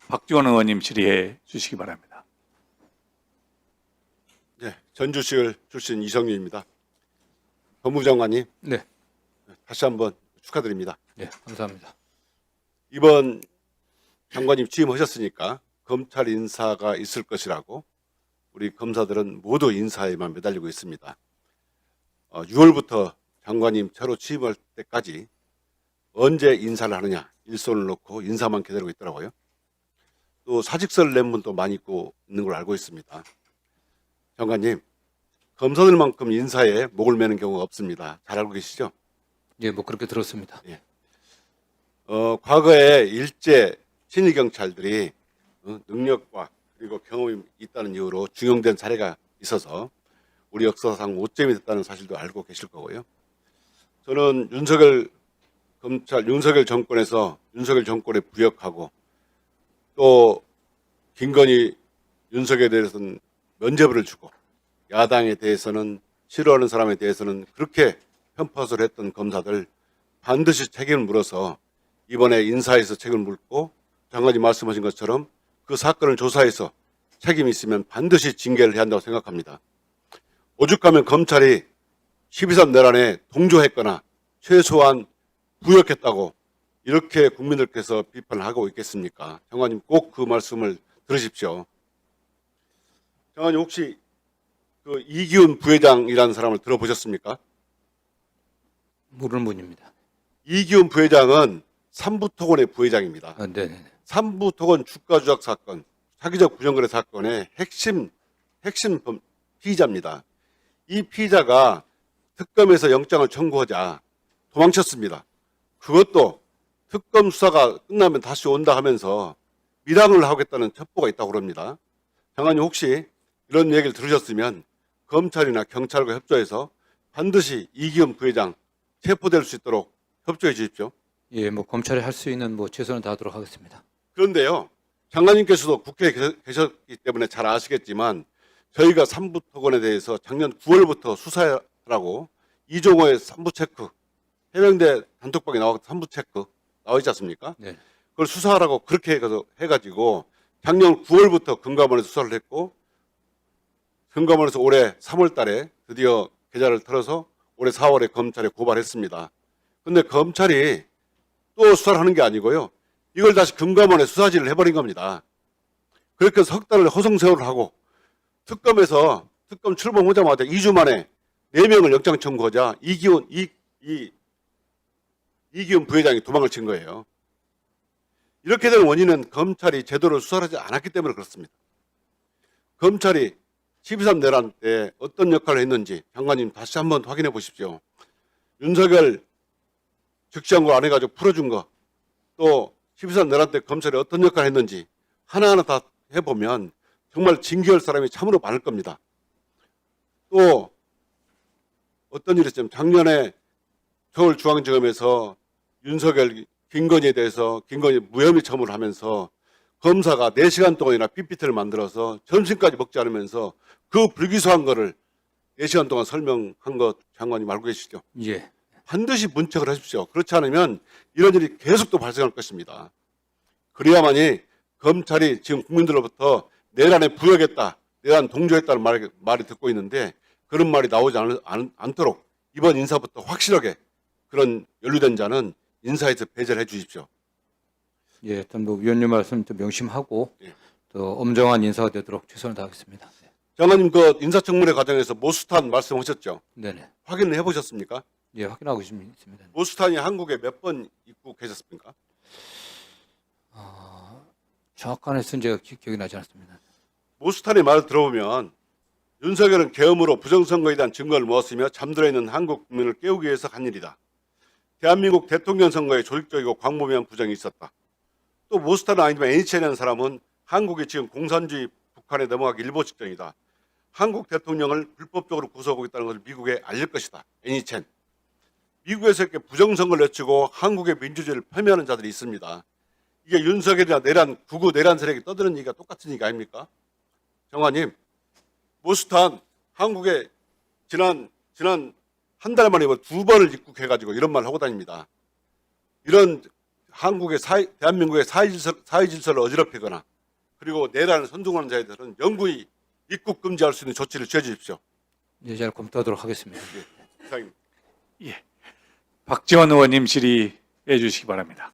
박지원 의원님 질의해 주시기 바랍니다. 네, 전주시을 출신 이성윤입니다. 법무장관님, 네, 다시 한번 축하드립니다. 네, 감사합니다. 이번 장관님 취임하셨으니까 검찰 인사가 있을 것이라고 우리 검사들은 모두 인사에만 매달리고 있습니다. 6월부터 장관님 새로 취임할 때까지 언제 인사를 하느냐 일손을 놓고 인사만 기다리고 있더라고요. 또 사직서를 낸 분도 많이 있고 있는 걸 알고 있습니다. 장관님, 검사들만큼 인사에 목을 매는 경우가 없습니다. 잘 알고 계시죠? 예, 뭐 그렇게 들었습니다. 과거에 일제 친일 경찰들이 능력과 그리고 경험이 있다는 이유로 중용된 사례가 있어서 우리 역사상 오점이 됐다는 사실도 알고 계실 거고요. 저는 윤석열 정권에서 윤석열 정권에 부역하고 또 김건희 윤석열에 대해서는 면죄부를 주고 야당에 대해서는 싫어하는 사람에 대해서는 그렇게 편파를 했던 검사들 반드시 책임을 물어서 이번에 인사에서 책임을 물고 장관님 말씀하신 것처럼 그 사건을 조사해서 책임이 있으면 반드시 징계를 해야 한다고 생각합니다. 오죽하면 검찰이 12.3 내란에 동조했거나 최소한 부역했다고 이렇게 국민들께서 비판을 하고 있겠습니까? 장관님 꼭 그 말씀을 들으십시오. 장관님 혹시 그 이기훈 부회장이라는 사람을 들어보셨습니까? 모르는 분입니다. 이기훈 부회장은 삼부토건의 부회장입니다. 아, 네, 네. 삼부토건 주가 조작 사건, 사기적 부정거래 사건의 핵심 피의자입니다. 이 피의자가 특검에서 영장을 청구하자 도망쳤습니다. 그것도 특검 수사가 끝나면 다시 온다 하면서 밀항을 하겠다는 첩보가 있다고 그럽니다. 장관님 혹시 이런 얘기를 들으셨으면 검찰이나 경찰과 협조해서 반드시 이기훈 부회장 체포될 수 있도록 협조해 주십시오. 예, 뭐 검찰이 할 수 있는 뭐 최선을 다하도록 하겠습니다. 그런데요, 장관님께서도 국회에 계셨기 때문에 잘 아시겠지만 저희가 삼부토건에 대해서 작년 9월부터 수사하라고 이종호의 삼부체크, 해병대 단톡방에 나와 삼부체크 나와 있지 않습니까? 네. 그걸 수사하라고 그렇게 해가지고 작년 9월부터 금감원에서 수사를 했고 금감원에서 올해 3월 달에 드디어 계좌를 털어서 올해 4월에 검찰에 고발했습니다. 근데 검찰이 또 수사를 하는 게 아니고요. 이걸 다시 금감원에 수사지를 해버린 겁니다. 그렇게 석 달을 허송세월을 하고 특검에서 특검 출범하자마자 2주 만에 4명을 영장 청구하자 이기훈 부회장이 도망을 친 거예요. 이렇게 된 원인은 검찰이 제대로 수사를 하지 않았기 때문에 그렇습니다. 검찰이 12.3 내란 때 어떤 역할을 했는지 장관님 다시 한번 확인해 보십시오. 윤석열 즉시한 거 안 해가지고 풀어준 거, 또 12.3 내란 때 검찰이 어떤 역할을 했는지 하나하나 다 해보면 정말 징계할 사람이 참으로 많을 겁니다. 또 어떤 일이 있었냐면 작년에 서울중앙지검에서 윤석열, 김건희에 대해서 김건희 무혐의 처분을 하면서 검사가 4시간 동안이나 PPT를 만들어서 점심까지 먹지 않으면서 그 불기소한 거를 4시간 동안 설명한 거 장관님 알고 계시죠? 예, 반드시 문책을 하십시오. 그렇지 않으면 이런 일이 계속 또 발생할 것입니다. 그래야만이 검찰이 지금 국민들로부터 내란에 부역했다, 내란 동조했다는 말이 듣고 있는데 그런 말이 나오지 않도록 이번 인사부터 확실하게 그런 연루된 자는 인사에서 배제를 해 주십시오. 예, 일단 뭐 위원님 말씀 좀 명심하고 예. 또 엄정한 인사가 되도록 최선을 다하겠습니다. 네. 장관님 그 인사청문회 과정에서 모스탄 말씀하셨죠? 네네. 확인을 해보셨습니까? 예, 확인하고 있습니다. 모스탄이 한국에 몇 번 입국하셨습니까? 정확한 횟수는 제가 기억이 나지 않습니다. 모스탄의 말을 들어보면 윤석열은 계엄으로 부정선거에 대한 증거를 모았으며 잠들어 있는 한국 국민을 깨우기 위해서 한 일이다. 대한민국 대통령 선거에 조직적이고 광범위한 부정이 있었다. 또 모스탄은 아니지만 NHN이라는 사람은 한국이 지금 공산주의 북한에 넘어가기 일보 직전이다. 한국 대통령을 불법적으로 구속하고 있다는 것을 미국에 알릴 것이다. NHN. 미국에서 이렇게 부정선거를 외치고 한국의 민주주의를 폄훼하는 자들이 있습니다. 이게 윤석열이나 구구 내란 세력이 떠드는 얘기가 똑같은 얘기 아닙니까? 장관님, 모스탄 한국에 지난 한 달 만에 2번을 입국해가지고 이런 말을 하고 다닙니다. 이런 대한민국의 사회 질서를 어지럽히거나 그리고 내란을 선동하는 자에 대해서는 영구히 입국 금지할 수 있는 조치를 취해 주십시오. 예, 잘 검토하도록 하겠습니다. 이상입니다. 예. 박지원 의원님 질의해 주시기 바랍니다.